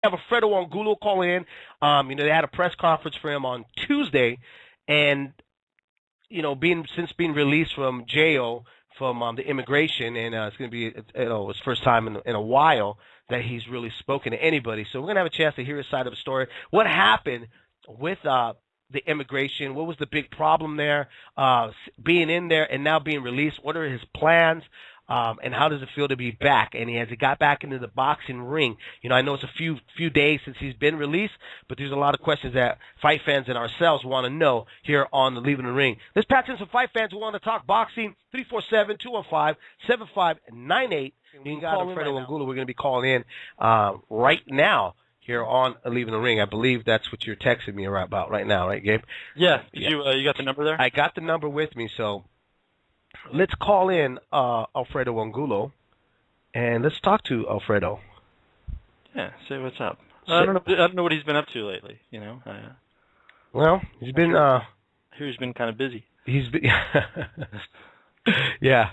have Alfredo Angulo call in. They had a press conference for him on Tuesday, and since being released from jail from the immigration, and it's going to be his first time in a while that he's really spoken to anybody. So we're going to have a chance to hear his side of the story. What happened with the immigration? What was the big problem there? Being in there and now being released. What are his plans? And how does it feel to be back? And he got back into the boxing ring. I know it's a few days since he's been released, but there's a lot of questions that fight fans and ourselves want to know here on the Leaving the Ring. Let's patch in some fight fans who want to talk boxing. 347-215-7598. You got Alfredo Angulo. We're going to be calling in right now here on Leaving the Ring. I believe that's what you're texting me about right now, right, Gabe? Yeah. You got the number there? I got the number with me, so let's call in Alfredo Angulo, and let's talk to Alfredo. Yeah, say what's up. I don't know what he's been up to lately. Well, he's been. He's been kind of busy. He's been. Yeah.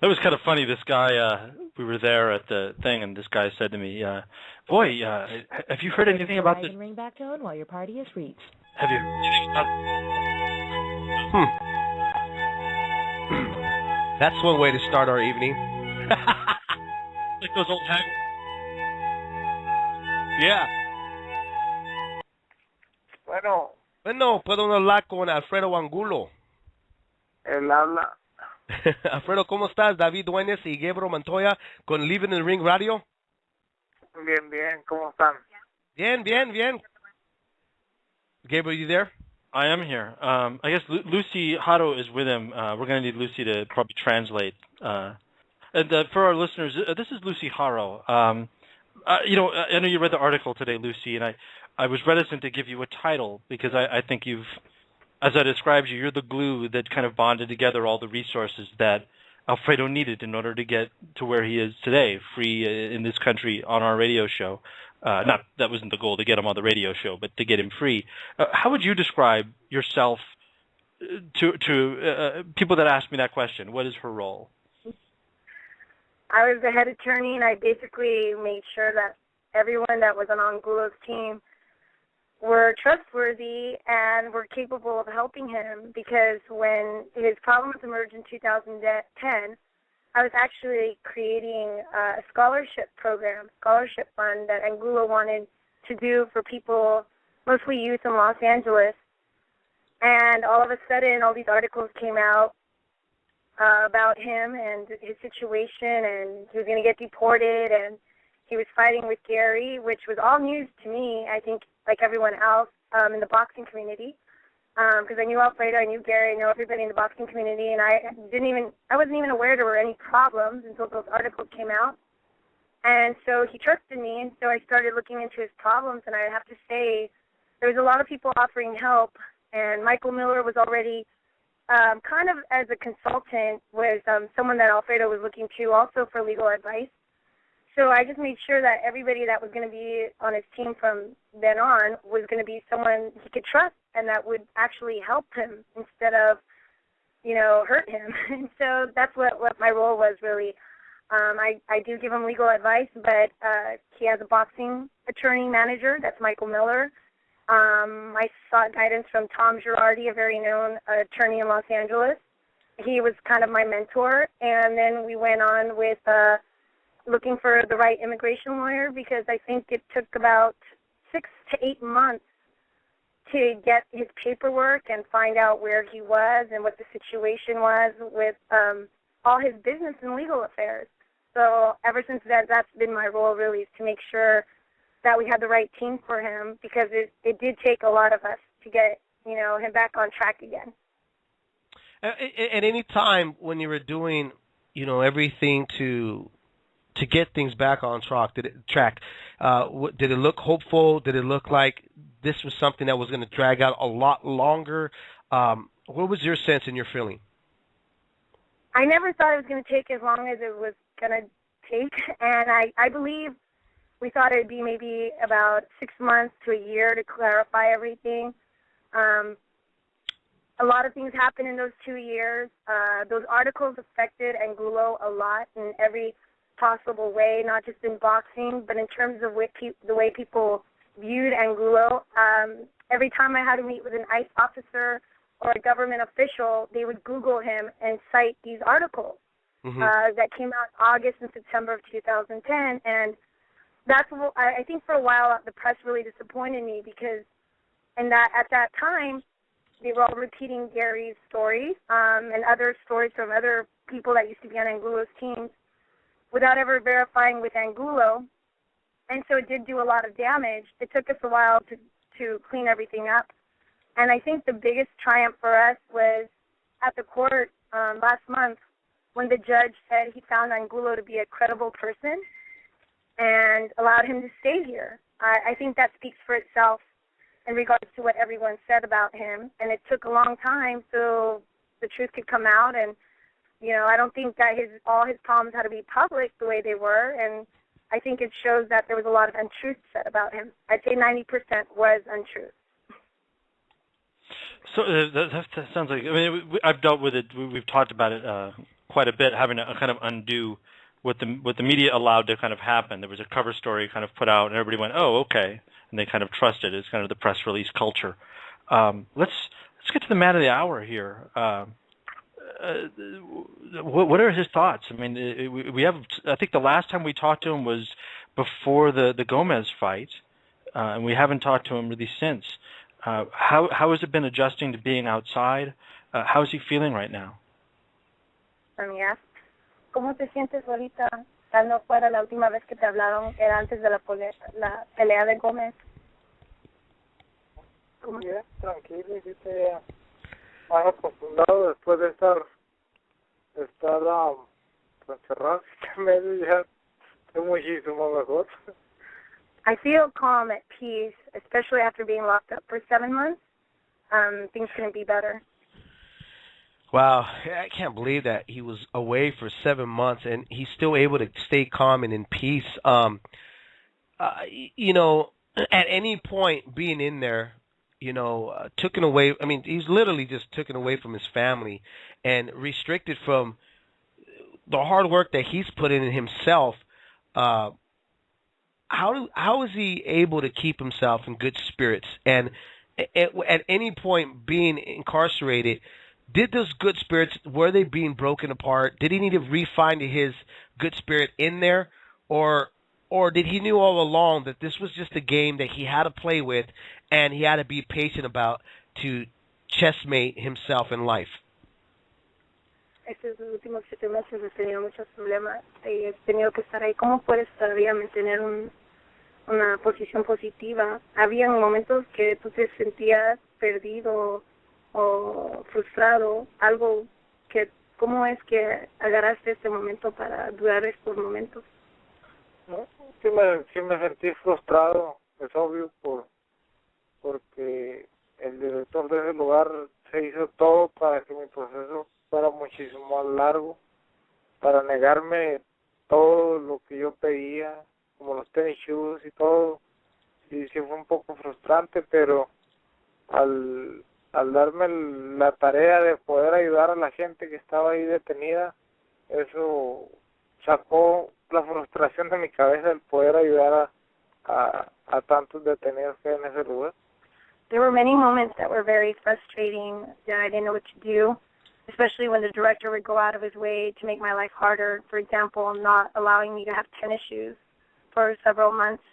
It was kind of funny. This guy, we were there at the thing, and this guy said to me, "Boy, have you heard anything about this?" Ring back tone while your party is reached. Have you? That's one way to start our evening. Like those old hag. Yeah. Bueno, puedo hablar con Alfredo Angulo. Él habla. Alfredo, ¿cómo estás? David Dueñas y Gabriel Montoya con Leaving the Ring Radio. Bien, ¿cómo están? Bien. Gabriel, you there? I am here. I guess Lucy Haro is with him. We're going to need Lucy to probably translate. And for our listeners, this is Lucy Haro. I know you read the article today, Lucy, and I was reticent to give you a title because I think you've, as I described you, you're the glue that kind of bonded together all the resources that Alfredo needed in order to get to where he is today, free in this country on our radio show. Not that wasn't the goal to get him on the radio show, but to get him free. How would you describe yourself to people that ask me that question? What is her role? I was the head attorney, and I basically made sure that everyone that was on Angulo's team were trustworthy and were capable of helping him, because when his problems emerged in 2010, I was actually creating a scholarship fund that Angulo wanted to do for people, mostly youth in Los Angeles. And all of a sudden, all these articles came out about him and his situation, and he was going to get deported, and he was fighting with Gary, which was all news to me, I think, like everyone else in the boxing community. Because I knew Alfredo, I knew Gary, I know everybody in the boxing community, and I wasn't even aware there were any problems until those articles came out. And so he trusted me, and so I started looking into his problems, and I have to say there was a lot of people offering help, and Michael Miller was already kind of as a consultant, was someone that Alfredo was looking to also for legal advice. So I just made sure that everybody that was going to be on his team from then on was going to be someone he could trust and that would actually help him instead of, hurt him. And so that's what my role was, really. I do give him legal advice, but he has a boxing attorney manager. That's Michael Miller. I sought guidance from Tom Girardi, a very known attorney in Los Angeles. He was kind of my mentor. And then we went on with looking for the right immigration lawyer, because I think it took about 6 to 8 months to get his paperwork and find out where he was and what the situation was with all his business and legal affairs. So ever since then, that's been my role, really, is to make sure that we had the right team for him, because it did take a lot of us to get him back on track again. At any time when you were doing everything to get things back on track, did it look hopeful? Did it look like this was something that was going to drag out a lot longer? What was your sense and your feeling? I never thought it was going to take as long as it was going to take, and I believe we thought it would be maybe about 6 months to a year to clarify everything. A lot of things happened in those 2 years. Those articles affected Angulo a lot, and every possible way, not just in boxing, but in terms of the way people viewed Angulo. Every time I had to meet with an ICE officer or a government official, they would Google him and cite these articles that came out August and September of 2010. And that's what I think for a while the press really disappointed me, because at that time they were all repeating Gary's stories and other stories from other people that used to be on Angulo's teams without ever verifying with Angulo. And so it did do a lot of damage. It took us a while to clean everything up. And I think the biggest triumph for us was at the court last month when the judge said he found Angulo to be a credible person and allowed him to stay here. I think that speaks for itself in regards to what everyone said about him. And it took a long time so the truth could come out. And, you know, I don't think that all his problems had to be public the way they were. And I think it shows that there was a lot of untruth said about him. I'd say 90% was untruth. So that sounds like, I mean, I've dealt with it. We've talked about it quite a bit, having to kind of undo what the media allowed to kind of happen. There was a cover story kind of put out, and everybody went, "Oh, okay," and they kind of trusted it. It's kind of the press release culture. Let's get to the man of the hour here. What are his thoughts? I mean, we have. I think the last time we talked to him was before the Gomez fight, and we haven't talked to him really since. How has it been adjusting to being outside? How is he feeling right now? Amiga, ¿cómo te sientes ahorita estando fuera? La última vez que te hablaron era antes de la pelea de Gómez. Bien, tranquilo, y te más acostumbrado después de estar encerrado medio, ya estoy muchísimo mejor. I feel calm, at peace, especially after being locked up for 7 months. Things couldn't be better. Wow, I can't believe that he was away for 7 months and he's still able to stay calm and in peace. You know, at any point being in there, you know, taken away. I mean, he's literally just taken away from his family and restricted from the hard work that he's put in himself. How is he able to keep himself in good spirits? And at any point being incarcerated, did those good spirits, were they being broken apart? Did he need to re-find his good spirit in there? Or did he knew all along that this was just a game that he had to play with and he had to be patient about to chessmate himself in life? Estos últimos 7 meses he tenido muchos problemas y he tenido que estar ahí. ¿Cómo puedes todavía mantener una posición positiva? Habían momentos que tú te sentías perdido o frustrado, algo que, ¿cómo es que agarraste este momento para durar estos momentos? ¿No? Sí me sentí frustrado, es obvio, porque el director de ese lugar se hizo todo para que mi proceso fuera muchísimo más largo, para negarme todo lo que yo pedía, como los tenis shoes y todo. Y sí fue un poco frustrante, pero al darme la tarea de poder ayudar a la gente que estaba ahí detenida, eso sacó la frustración de mi cabeza, el poder ayudar a tantos detenidos que hay en ese lugar. There were many moments that were very frustrating, that I didn't know what to do, especially when the director would go out of his way to make my life harder. For example, not allowing me to have tennis shoes for several months.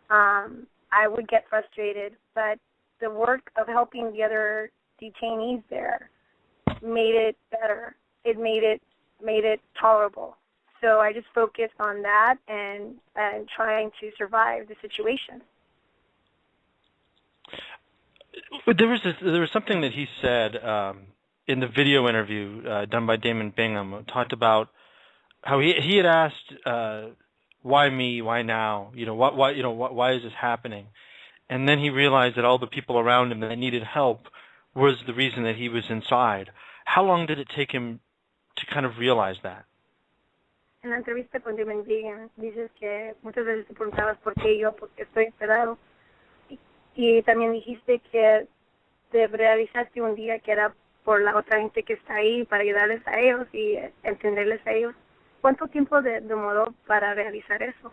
I would get frustrated, but the work of helping the other detainees there made it better. It made it tolerable. So I just focused on that and trying to survive the situation. There was something that he said in the video interview done by Damon Bingham. Talked about how he had asked, "Why me? Why now? Why is this happening?" And then he realized that all the people around him that needed help was the reason that he was inside. How long did it take him to kind of realize that? En la entrevista con Damon Bingham dices que muchas veces te preguntabas por qué yo, porque estoy encerrado. Y también dijiste que te realizaste un día que era por la otra gente que está ahí, para ayudarles a ellos y entenderles a ellos. ¿Cuánto tiempo demoró para realizar eso?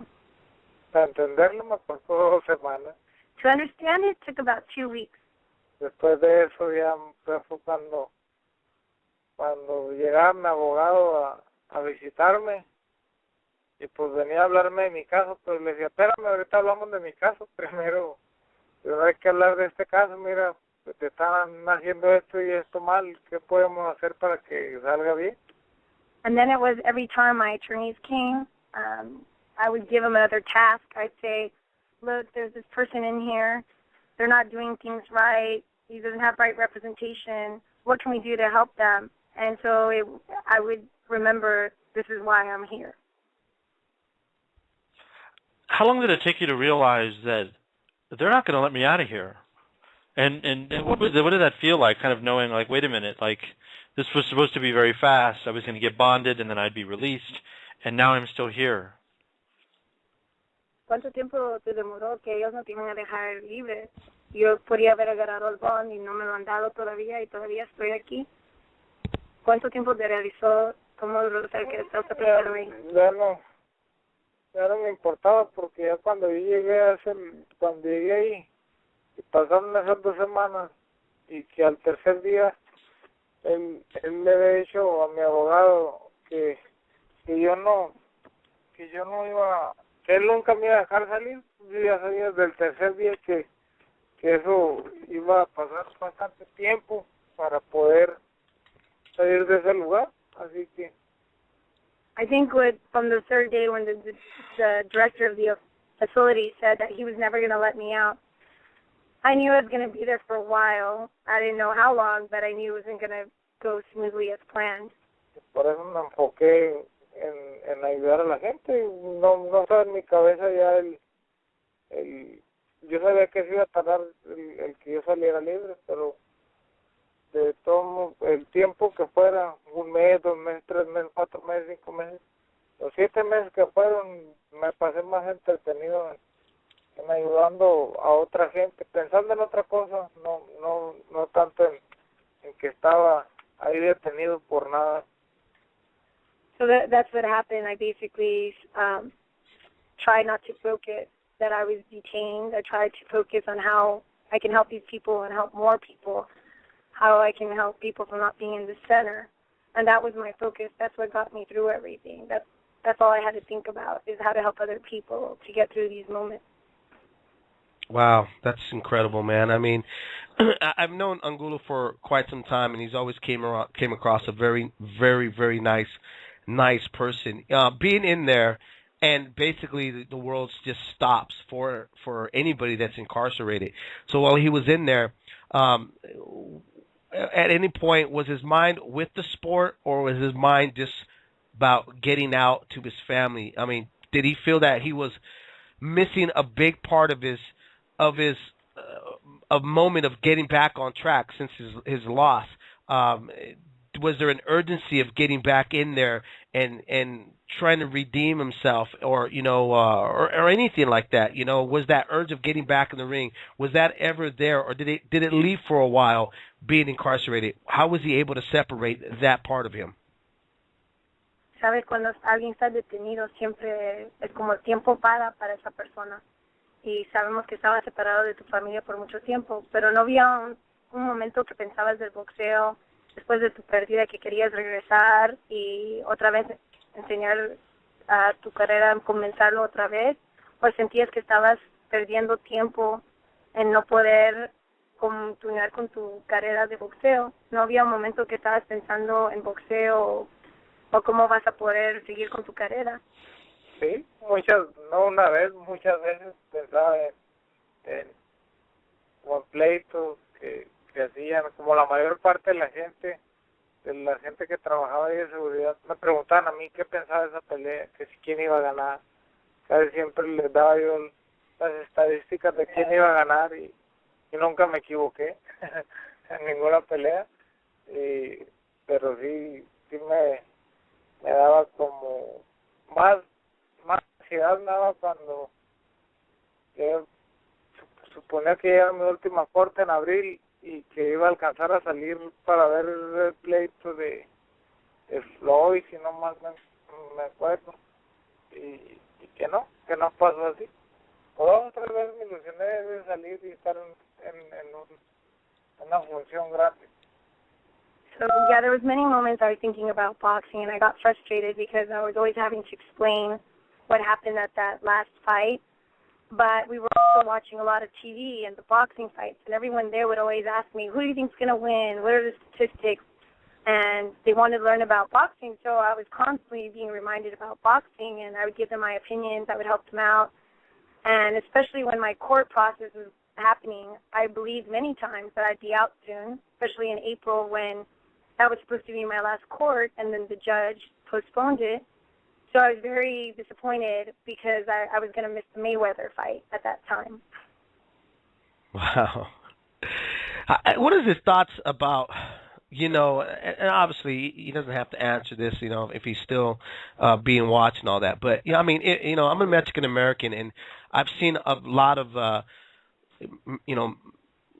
Para entenderlo me costó 2 semanas. To understand it took about 2 weeks. Después de eso ya fue cuando llegaba mi abogado a visitarme y pues venía a hablarme de mi caso, pero le decía, espérame, ahorita hablamos de mi caso, primero hay que hablar de este caso, mira, te están haciendo esto y esto mal, ¿qué podemos hacer para que salga bien? And then it was every time my attorneys came, I would give them another task. I'd say, look, there's this person in here. They're not doing things right. He doesn't have right representation. What can we do to help them? And so I would remember, this is why I'm here. How long did it take you to realize that they're not going to let me out of here? And what did that feel like, kind of knowing, like, wait a minute, like, this was supposed to be very fast. I was going to get bonded, and then I'd be released, and now I'm still here. ¿Cuánto tiempo te demoró que ellos no te iban a dejar libre? Yo podía haber agarrado el bond y no me lo han dado todavía y todavía estoy aquí. ¿Cuánto tiempo te realizó? ¿Cómo lo que estás aplicando ahí? Ya no me importaba porque ya cuando llegué ahí y pasaron esas 2 semanas y que al tercer día él le había dicho a mi abogado que yo no iba, que él nunca me iba a dejar salir. Yo ya sabía desde el tercer día que eso iba a pasar bastante tiempo para poder salir de ese lugar, así que I think from the third day when the director of the facility said that he was never going to let me out, I knew I was going to be there for a while. I didn't know how long, but I knew it wasn't going to go smoothly as planned. Por eso me enfoqué en ayudar a la gente. No estaba en mi cabeza ya yo sabía que se iba a tardar el que yo saliera libre, pero de todo el tiempo que fuera, 1 mes, 2 meses, 3 meses, 4 meses, 5 meses, los 7 meses que fueron, me pasé más entretenido en ayudando a otra gente, pensando en otra cosa, no tanto en que estaba ahí detenido por nada. So that's what happened. I basically tried not to focus that I was detained. I tried to focus on how I can help these people and help more people, how I can help people from not being in the center. And that was my focus. That's what got me through everything. That's all I had to think about, is how to help other people to get through these moments. Wow, that's incredible, man. I mean, I've known Angulo for quite some time, and he's always came across a very, very, very nice person. Being in there, and basically the world just stops for anybody that's incarcerated. So while he was in there, at any point, was his mind with the sport, or was his mind just about getting out to his family? I mean, did he feel that he was missing a big part of his a moment of getting back on track since his loss? Was there an urgency of getting back in there and trying to redeem himself, or or anything like that? Was that urge of getting back in the ring, was that ever there, or did it leave for a while being incarcerated? How was he able to separate that part of him? Sabes, cuando alguien está detenido siempre es como el tiempo para esa persona. Y sabemos que estabas separado de tu familia por mucho tiempo, pero no había un momento que pensabas del boxeo después de tu pérdida, que querías regresar y otra vez enseñar a tu carrera, comenzarlo otra vez, o sentías que estabas perdiendo tiempo en no poder continuar con tu carrera de boxeo. No había un momento que estabas pensando en boxeo o cómo vas a poder seguir con tu carrera. Sí, no una vez, muchas veces pensaba en pleitos que hacían, como la mayor parte de la gente que trabajaba ahí de seguridad, me preguntaban a mí qué pensaba de esa pelea, que si quién iba a ganar. Casi siempre les daba yo las estadísticas de quién iba a ganar y nunca me equivoqué en ninguna pelea. Pero sí me daba como más ansiedad nada cuando yo suponía que era mi última corte en abril y que iba a alcanzar a salir para ver el pleito de Floyd, si no mal me acuerdo, y que no pasó así. O 2 o 3 veces me ilusioné de salir y estar en una función grande. So yeah, there was many moments I was thinking about boxing, and I got frustrated because I was always having to explain what happened at that last fight. But we were also watching a lot of TV and the boxing fights, and everyone there would always ask me, who do you think's going to win? What are the statistics? And they wanted to learn about boxing, so I was constantly being reminded about boxing, and I would give them my opinions. I would help them out. And especially when my court process was happening, I believed many times that I'd be out soon, especially in April when that was supposed to be my last court, and then the judge postponed it. So I was very disappointed because I was going to miss the Mayweather fight at that time. Wow. What is his thoughts about, and obviously he doesn't have to answer this, if he's still being watched and all that. But, I'm a Mexican-American, and I've seen a lot of,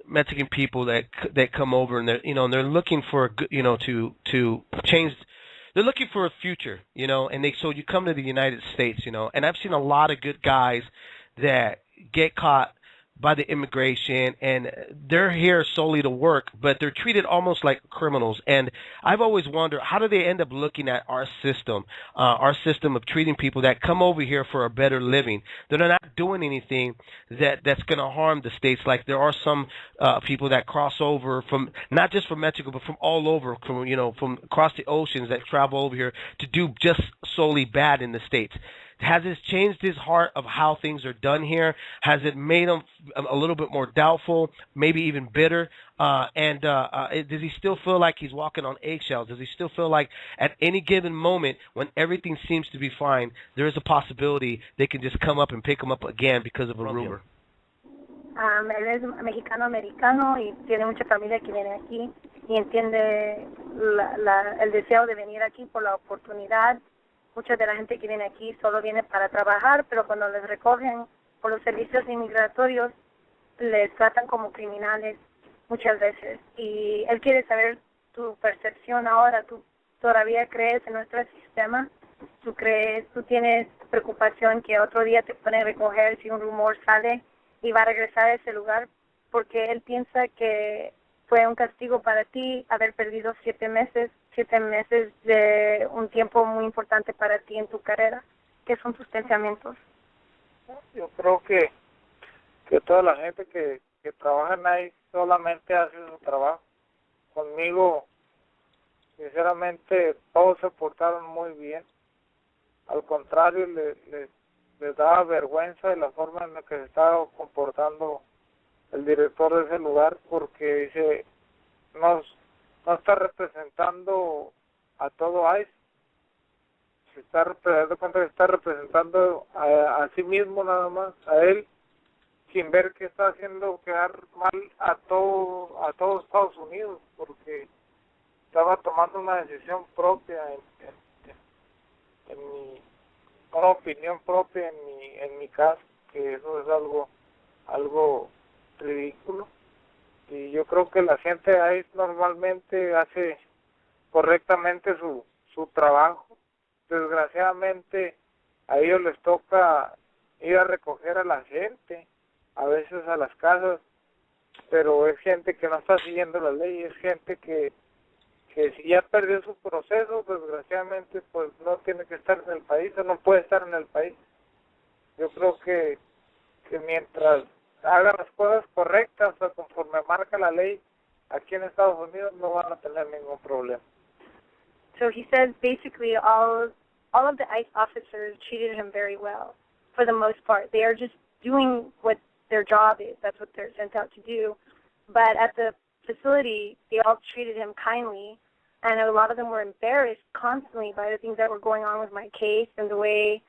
Mexican people that come over, and they're looking for to change. They're looking for a future, and so you come to the United States, and I've seen a lot of good guys that get caught by the immigration, and they're here solely to work, but they're treated almost like criminals. And I've always wondered, how do they end up looking at our system of treating people that come over here for a better living? They're not doing anything that's going to harm the states. Like there are some people that cross over from not just from Mexico, but from all over, from across the oceans that travel over here to do just solely bad in the states. Has this changed his heart of how things are done here? Has it made him a little bit more doubtful, maybe even bitter? And does he still feel like he's walking on eggshells? Does he still feel like at any given moment when everything seems to be fine, there is a possibility they can just come up and pick him up again because of a rumor? Él es mexicano-americano y tiene mucha familia que viene aquí y entiende el deseo de venir aquí por la oportunidad. Mucha de la gente que viene aquí solo viene para trabajar, pero cuando les recogen por los servicios inmigratorios, les tratan como criminales muchas veces. Y él quiere saber tu percepción ahora. ¿Tú todavía crees en nuestro sistema? ¿Tú tienes preocupación que otro día te pueden recoger si un rumor sale y va a regresar a ese lugar? Porque él piensa que fue un castigo para ti haber perdido 7 meses de un tiempo muy importante para ti en tu carrera. ¿Qué son tus pensamientos? Yo creo que toda la gente que trabaja ahí solamente hace su trabajo. Conmigo, sinceramente, todos se portaron muy bien. Al contrario, les daba vergüenza de la forma en la que se estaba comportando el director de ese lugar, porque dice, no está representando a todo ICE, se está representando a sí mismo nada más, a él, sin ver que está haciendo quedar mal a todo Estados Unidos, porque estaba tomando una decisión propia, una opinión propia en mi caso, que eso es algo ridículo. Y yo creo que la gente ahí normalmente hace correctamente su trabajo. Desgraciadamente a ellos les toca ir a recoger a la gente, a veces a las casas, pero es gente que no está siguiendo la ley, es gente que si ya perdió su proceso, desgraciadamente pues no tiene que estar en el país o no puede estar en el país. Yo creo que mientras hagan las cosas correctas o conforme marca la ley aquí en Estados Unidos, no van a tener ningún problema. So he says basically all of the ICE officers treated him very well for the most part. They are just doing what their job is. That's what they're sent out to do. But at the facility, they all treated him kindly, and a lot of them were embarrassed constantly by the things that were going on with my case and the way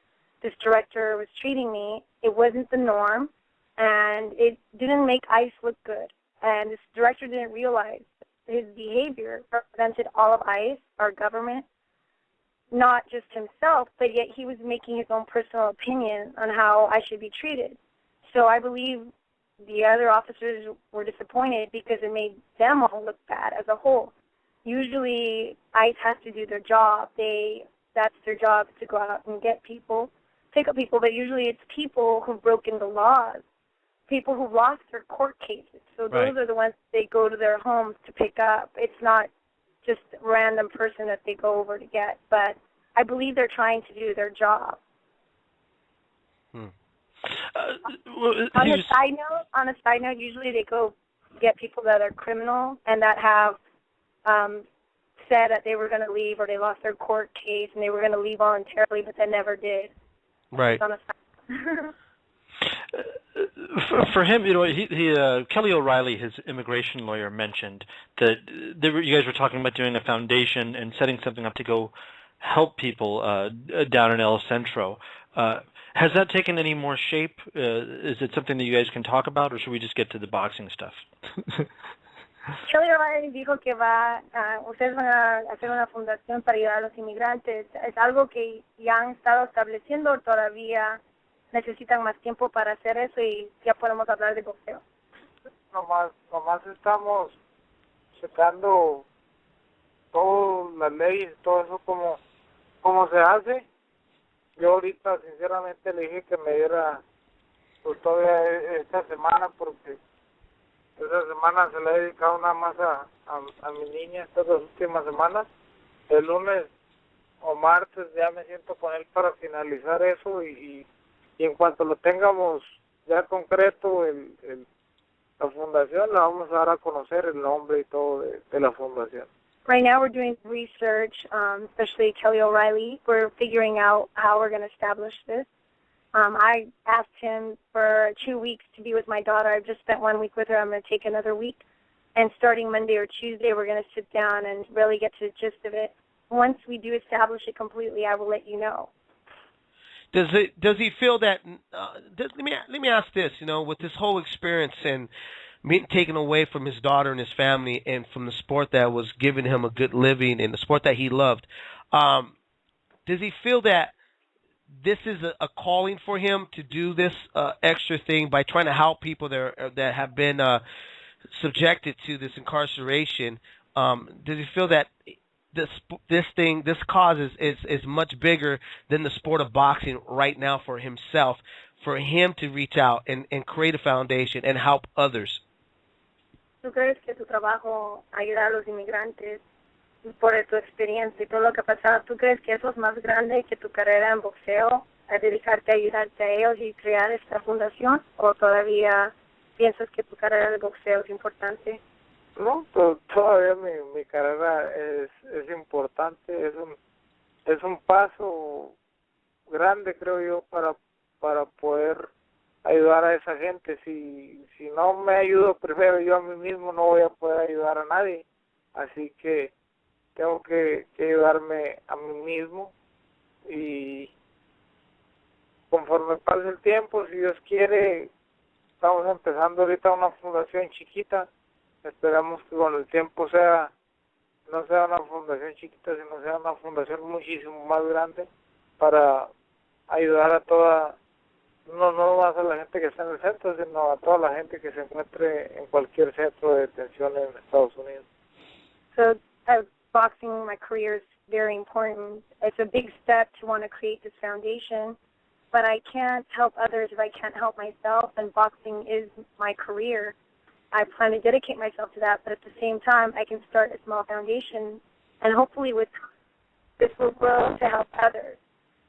this director was treating me. It wasn't the norm, and it didn't make ICE look good. And this director didn't realize his behavior represented all of ICE, our government, not just himself, but yet he was making his own personal opinion on how I should be treated. So I believe the other officers were disappointed because it made them all look bad as a whole. Usually ICE has to do their job. They that's their job, to go out and get people, pick up people, but usually it's people who've broken the laws, people who've lost their court cases. So those are the ones they go to their homes to pick up. It's not just a random person that they go over to get, but I believe they're trying to do their job. Well, on a side note, usually they go get people that are criminal and that have said that they were going to leave, or they lost their court case and they were going to leave voluntarily, but they never did. Right. For him, Kelly O'Reilly, his immigration lawyer, mentioned that you guys were talking about doing a foundation and setting something up to go help people down in El Centro. Has that taken any more shape? Is it something that you guys can talk about, or should we just get to the boxing stuff? Kelly O'Reilly dijo que ustedes van a hacer una fundación para ayudar a los inmigrantes. ¿Es algo que ya han estado estableciendo o todavía necesitan más tiempo para hacer eso y ya podemos hablar de boxeo? Nomás estamos checando todas las leyes, todo eso como se hace. Yo ahorita sinceramente le dije que me diera pues todavía esta semana, porque esta semana se la he dedicado nada más a mi niña, estas 2 últimas semanas. El lunes o martes ya me siento con él para finalizar eso y en cuanto lo tengamos ya concreto, la fundación, la vamos a dar a conocer el nombre y todo de la fundación. Right now we're doing research, especially Kelly O'Reilly. We're figuring out how we're going to establish this. I asked him for 2 weeks to be with my daughter. I've just spent 1 week with her. I'm going to take another week. And starting Monday or Tuesday, we're going to sit down and really get to the gist of it. Once we do establish it completely, I will let you know. Does he feel that? Let me ask this. With this whole experience and being taken away from his daughter and his family, and from the sport that was giving him a good living and the sport that he loved, does he feel that this is a calling for him to do this extra thing by trying to help people that have been subjected to this incarceration? Does he feel that this cause is much bigger than the sport of boxing right now for himself, for him to reach out and create a foundation and help others? ¿Tú crees que tu trabajo, ayudar a los inmigrantes, por tu experiencia y todo lo que ha pasado, tú crees que eso es más grande que tu carrera en boxeo, a dedicarte a ayudarte a ellos y crear esta fundación, o todavía piensas que tu carrera de boxeo es importante? No, todavía mi carrera es importante, es un paso grande, creo yo, para poder ayudar a esa gente. Si no me ayudo primero yo a mí mismo, no voy a poder ayudar a nadie. Así que tengo que ayudarme a mí mismo, y conforme pase el tiempo, si Dios quiere, estamos empezando ahorita una fundación chiquita. Esperamos que con el tiempo no sea una fundación chiquita, sino sea una fundación muchísimo más grande, para ayudar a toda, no más a la gente que está en el centro, sino a toda la gente que se encuentre en cualquier centro de detención en Estados Unidos. So, boxing, my career is very important. It's a big step to want to create this foundation, but I can't help others if I can't help myself, and boxing is my career. I plan to dedicate myself to that, but at the same time, I can start a small foundation, and hopefully this will grow to help others.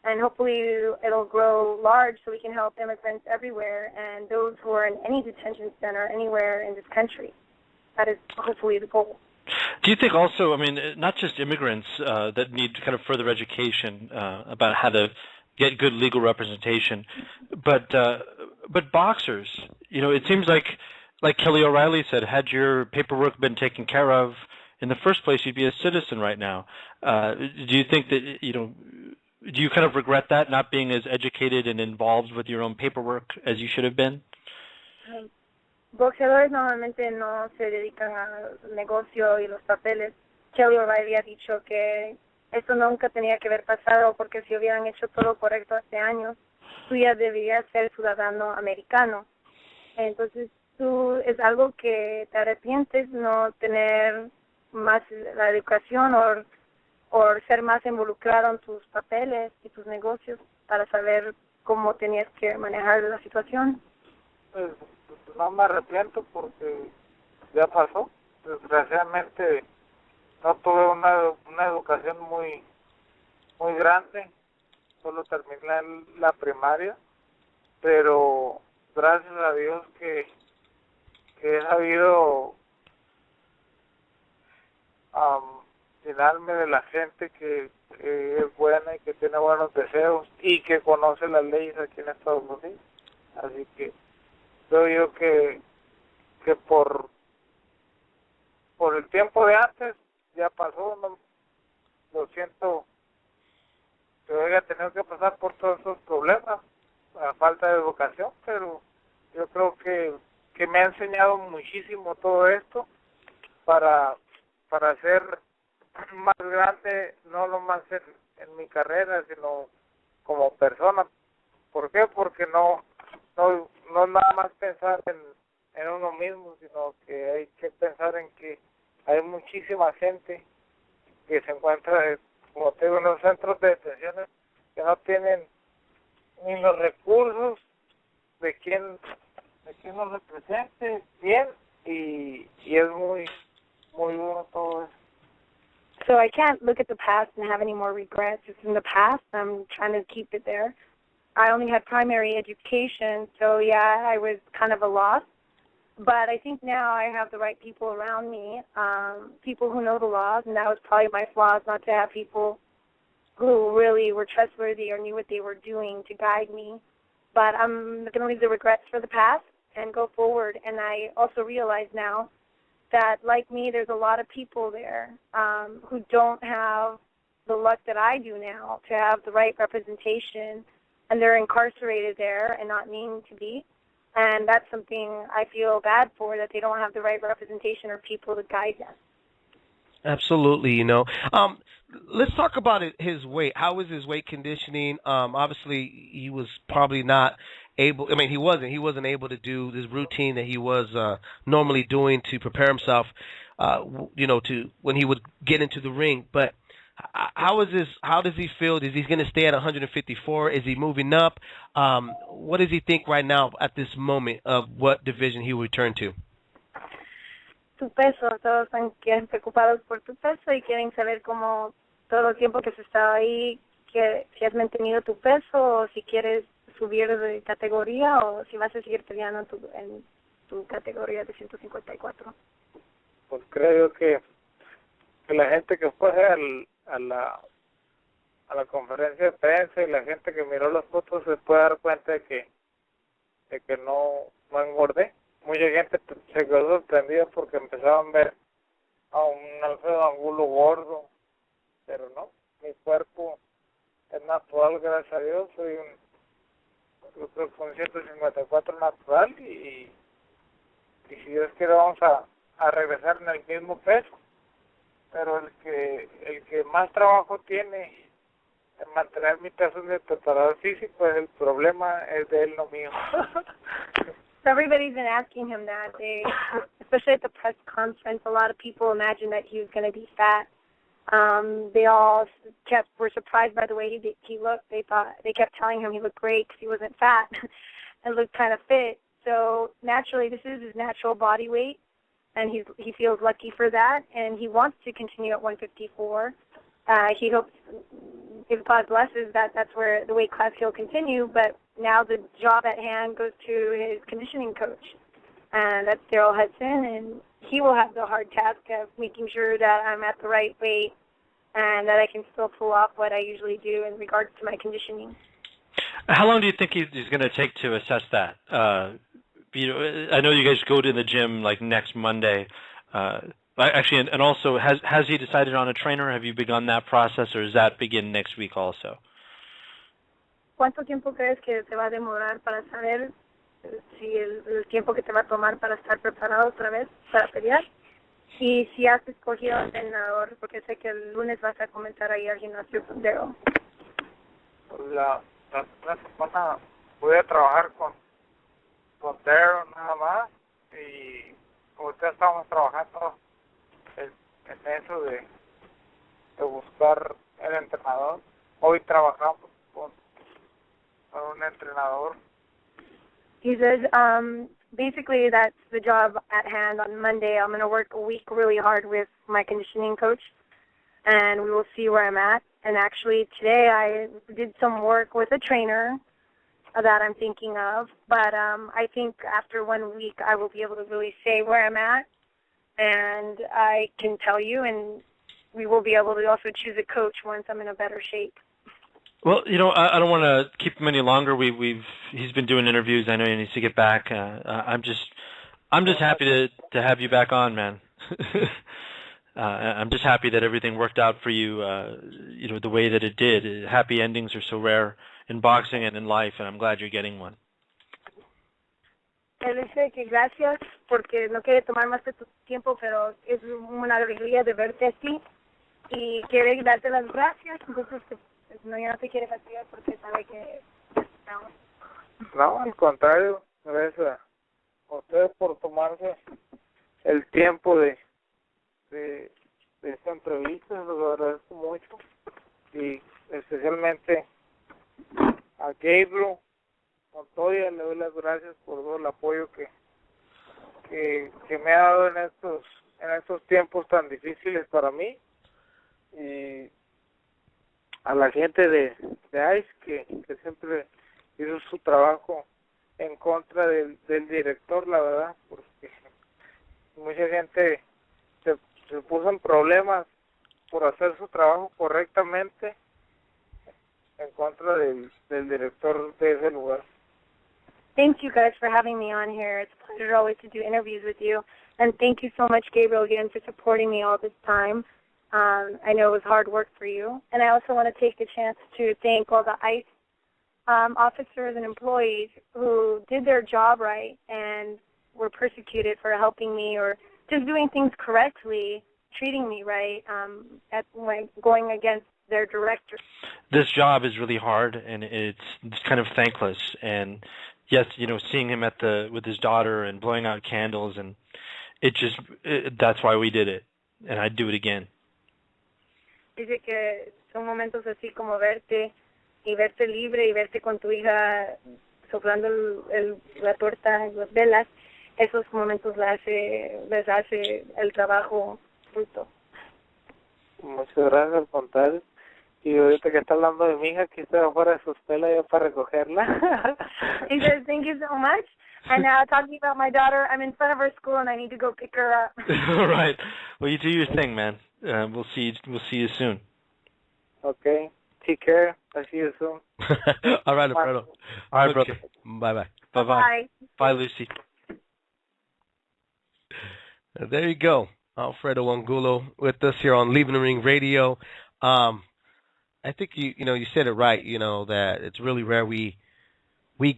And hopefully it'll grow large so we can help immigrants everywhere and those who are in any detention center anywhere in this country. That is hopefully the goal. Do you think also, not just immigrants that need kind of further education about how to get good legal representation, but boxers, it seems like Kelly O'Reilly said, had your paperwork been taken care of in the first place, you'd be a citizen right now. Do you think that, do you kind of regret that, not being as educated and involved with your own paperwork as you should have been? Boxeadores normalmente no se dedican al negocio y los papeles. Kelly O'Reilly ha dicho que esto nunca tenía que haber pasado, porque si hubieran hecho todo lo correcto hace años, tú ya deberías ser ciudadano americano. Entonces, es algo que te arrepientes no tener más la educación, o o ser más involucrado en tus papeles y tus negocios para saber cómo tenías que manejar la situación? Pues no me arrepiento porque ya pasó. Desgraciadamente no tuve una educación muy grande, solo terminé la primaria, pero gracias a Dios que he sabido llenarme de la gente que es buena y que tiene buenos deseos y que conoce las leyes aquí en Estados Unidos. Así que creo yo que por el tiempo de antes ya pasó. No, lo siento que haya tenido que pasar por todos esos problemas, la falta de educación, pero yo creo que me ha enseñado muchísimo todo esto para ser más grande, no nomás en mi carrera, sino como persona. ¿Por qué? Porque no nada más pensar en uno mismo, sino que hay que pensar en que hay muchísima gente que se encuentra, como te digo, en los centros de detención que no tienen ni los recursos de quien los represente bien, y es muy duro todo eso. So I can't look at the past and have any more regrets. It's in the past. I'm trying to keep it there. I only had primary education, so yeah, I was kind of a loss. But I think now I have the right people around me, people who know the laws, and that was probably my flaws, not to have people who really were trustworthy or knew what they were doing to guide me. But I'm going to leave the regrets for the past and go forward. And I also realize now that, like me, there's a lot of people there who don't have the luck that I do now to have the right representation, and they're incarcerated there and not meaning to be. And that's something I feel bad for, that they don't have the right representation or people to guide them. Absolutely, you know. Let's talk about his weight. How was his weight conditioning? Obviously, he was probably not able. I mean, he wasn't able to do this routine that he was normally doing to prepare himself. You know, to when he would get into the ring. But how is this? How does he feel? Is he going to stay at 154? Is he moving up? What does he think right now at this moment of what division he will return to? Tu peso, todos están preocupados por tu peso y quieren saber cómo todo el tiempo que has estado ahí, que si has mantenido tu peso o si quieres subir de categoría o si vas a seguir peleando en tu categoría de 154. Pues creo que la gente que fue a la conferencia de prensa y la gente que miró las fotos se puede dar cuenta de que no engordé. Mucha gente se quedó sorprendida porque empezaban a ver a un Alfredo Angulo gordo, pero no, mi cuerpo es natural, gracias a Dios. Soy yo creo que un 154 natural, y si Dios quiere vamos a regresar en el mismo peso. Pero el que más trabajo tiene en mantener mi peso de preparador físico, el problema es de él, no mío. So everybody's been asking him that. Especially at the press conference, a lot of people imagined that he was going to be fat. They all were surprised by the way he looked. They kept telling him he looked great because he wasn't fat and looked kind of fit. So naturally, this is his natural body weight, and he feels lucky for that, and he wants to continue at 154. He hopes, if God blesses, that's where the weight class he'll continue. But now the job at hand goes to his conditioning coach, and that's Daryl Hudson, and he will have the hard task of making sure that I'm at the right weight and that I can still pull off what I usually do in regards to my conditioning. How long do you think he's going to take to assess that? You know, I know you guys go to the gym like next Monday. Actually, and also, has he decided on a trainer? Have you begun that process, or does that begin next week also? ¿Cuánto tiempo crees que te va a demorar para saber si el tiempo que te va a tomar para estar preparado otra vez para pelear? Y si has escogido al entrenador, porque sé que el lunes vas a comenzar ahí al gimnasio con Daryl. La semana voy a trabajar con Daryl nada más, y ahorita estamos trabajando en eso buscar el entrenador. Hoy trabajamos con un entrenador. He says, basically that's the job at hand. On Monday, I'm going to work a week really hard with my conditioning coach, and we will see where I'm at. And actually, today I did some work with a trainer that I'm thinking of, but I think after 1 week I will be able to really say where I'm at, and I can tell you, and we will be able to also choose a coach once I'm in a better shape. Well, I don't want to keep him any longer. He's been doing interviews. I know he needs to get back. I'm just happy to have you back on, man. I'm just happy that everything worked out for you, the way that it did. Happy endings are so rare in boxing and in life, and I'm glad you're getting one. Él dice que gracias porque no quiere tomar más de tu tiempo, pero es una alegría de verte así y quiere darte las gracias. Entonces, no, ya no te quiere fastidiar porque sabe que No, al contrario, gracias a ustedes por tomarse el tiempo de esta entrevista, lo agradezco mucho, y especialmente a Gabriel Montoya le doy las gracias por todo el apoyo que me ha dado en estos tiempos tan difíciles para mí, y a la gente de ICE que siempre hizo su trabajo en contra del director, la verdad, porque mucha gente se puso en problemas por hacer su trabajo correctamente en contra del director de ese lugar. Thank you guys for having me on here. It's a pleasure always to do interviews with you. And thank you so much, Gabriel, again, for supporting me all this time. I know it was hard work for you. And I also want to take the chance to thank all the ICE officers and employees who did their job right and were persecuted for helping me or just doing things correctly, treating me right, when going against their director. This job is really hard, and it's kind of thankless. And yes, seeing him with his daughter and blowing out candles, and that's why we did it, and I'd do it again. Dice que son momentos así como verte libre y verte con tu hija soplando la torta, las velas. Esos momentos les hace el trabajo fruto. Muchas gracias, al contrario. Y ahorita que está hablando de mi hija, que está afuera de su escuela ya para recogerla. He says, thank you so much. And now talking about my daughter, I'm in front of her school and I need to go pick her up. All right. Well, you do your thing, man. We'll see you soon. Okay. Take care. I'll see you soon. All right, Alfredo. All right, brother. Bye-bye. Bye-bye. Bye. Bye, Lucy. There you go. Alfredo Angulo with us here on Leaving the Ring Radio. I think you said it right, that it's really rare we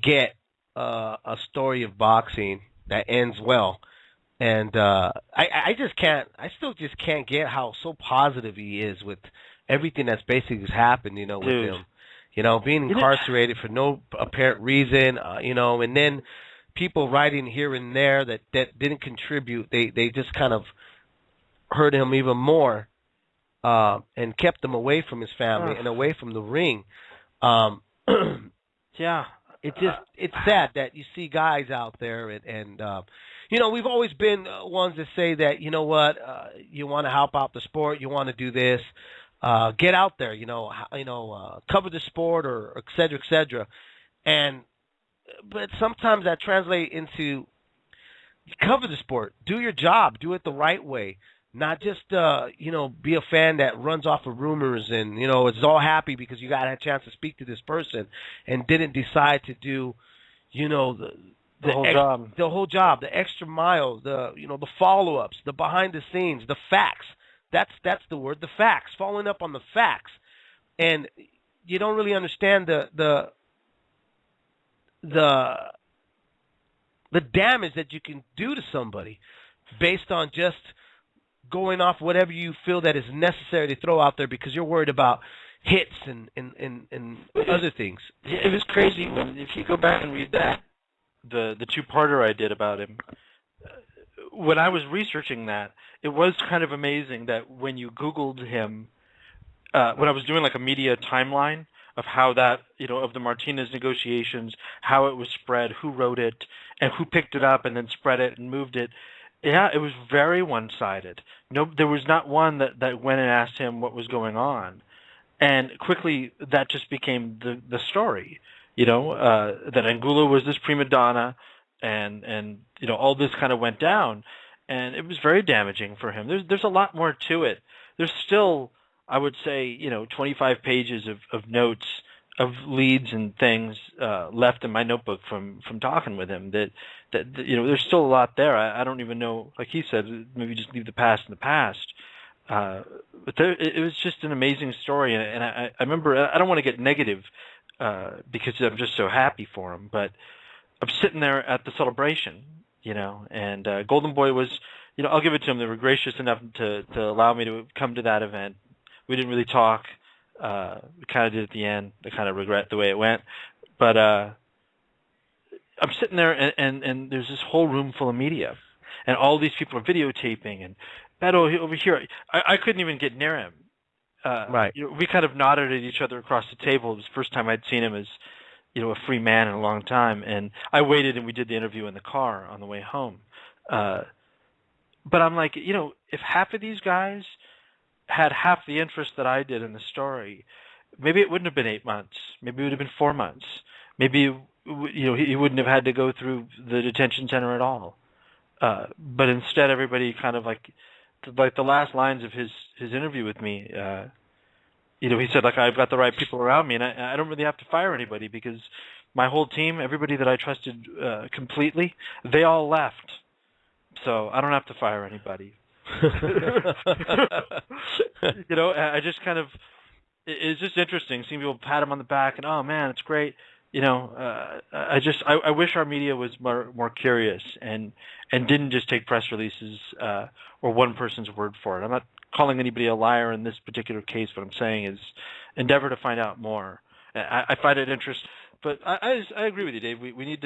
get a story of boxing that ends well. And I still just can't get how so positive he is with everything that's basically happened, with Dude. him. Being incarcerated for no apparent reason, and then people writing here and there that didn't contribute. They just kind of hurt him even more, and kept him away from his family and away from the ring. Yeah. It's sad that you see guys out there and we've always been ones that say that, you want to help out the sport, you want to do this, get out there, cover the sport or et cetera, et cetera. But sometimes that translates into cover the sport, do your job, do it the right way. Not just, be a fan that runs off of rumors and, is all happy because you got a chance to speak to this person and didn't decide to do, the whole job, the extra mile, the follow-ups, the behind the scenes, the facts. That's the word, the facts, following up on the facts. And you don't really understand the damage that you can do to somebody based on just going off whatever you feel that is necessary to throw out there because you're worried about hits and other things. It was crazy if you go back and read that, the two-parter I did about him. When I was researching that, it was kind of amazing that when you Googled him, when I was doing like a media timeline of how that, of the Martinez negotiations, how it was spread, who wrote it, and who picked it up and then spread it and moved it. Yeah, it was very one-sided. No, there was not one that went and asked him what was going on, and quickly that just became the story. That Angulo was this prima donna, and all this kind of went down, and it was very damaging for him. There's a lot more to it. There's still, I would say, 25 pages of notes, of leads and things left in my notebook from talking with him. That there's still a lot there. I don't even know, like he said, maybe just leave the past in the past. But it was just an amazing story, and I remember. I don't want to get negative because I'm just so happy for him, but I'm sitting there at the celebration, and Golden Boy was, I'll give it to them. They were gracious enough to allow me to come to that event. We didn't really talk. We kind of did at the end. I kind of regret the way it went. But I'm sitting there, and there's this whole room full of media. And all these people are videotaping. And Beto over here, I couldn't even get near him. Right. We kind of nodded at each other across the table. It was the first time I'd seen him as a free man in a long time. And I waited, and we did the interview in the car on the way home. But I'm like, if half of these guys had half the interest that I did in the story, maybe it wouldn't have been 8 months. Maybe it would have been 4 months. Maybe he wouldn't have had to go through the detention center at all. But instead, everybody kind of like the last lines of his interview with me. He said, like, I've got the right people around me, and I don't really have to fire anybody because my whole team, everybody that I trusted completely, they all left. So I don't have to fire anybody. I just kind of, it's just interesting seeing people pat him on the back and, oh man, it's great. I wish our media was more curious and didn't just take press releases or one person's word for it. I'm not calling anybody a liar in this particular case. What I'm saying is endeavor to find out more. I find it interesting, but I agree with you, Dave. We need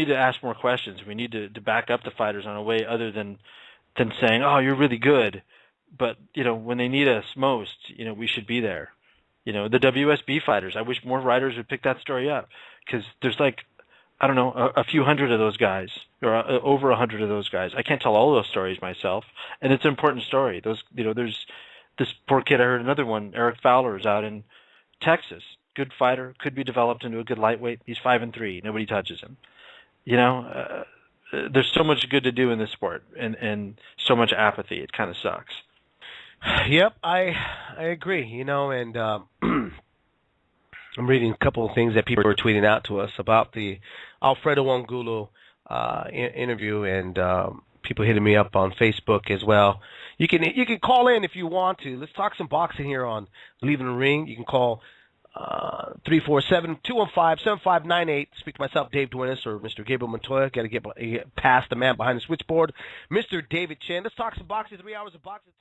to ask more questions. We need to back up the fighters on a way other than saying, oh, you're really good. But, when they need us most, we should be there. The WSB fighters, I wish more writers would pick that story up because there's like, I don't know, a few hundred of those guys or over 100 of those guys. I can't tell all those stories myself, and it's an important story. There's this poor kid. I heard another one, Eric Fowler, is out in Texas. Good fighter, could be developed into a good lightweight. He's 5-3. Nobody touches him. There's so much good to do in this sport, and so much apathy. It kind of sucks. Yep, I agree. And I'm reading a couple of things that people are tweeting out to us about the Alfredo Angulo interview, and people hitting me up on Facebook as well. You can call in if you want to. Let's talk some boxing here on Leaving the Ring. You can call 347-215-7598. Speak to myself, Dave Duenas, or Mr. Gabriel Montoya. Got to get past the man behind the switchboard, Mr. David Chen. Let's talk some boxing. 3 hours of boxing.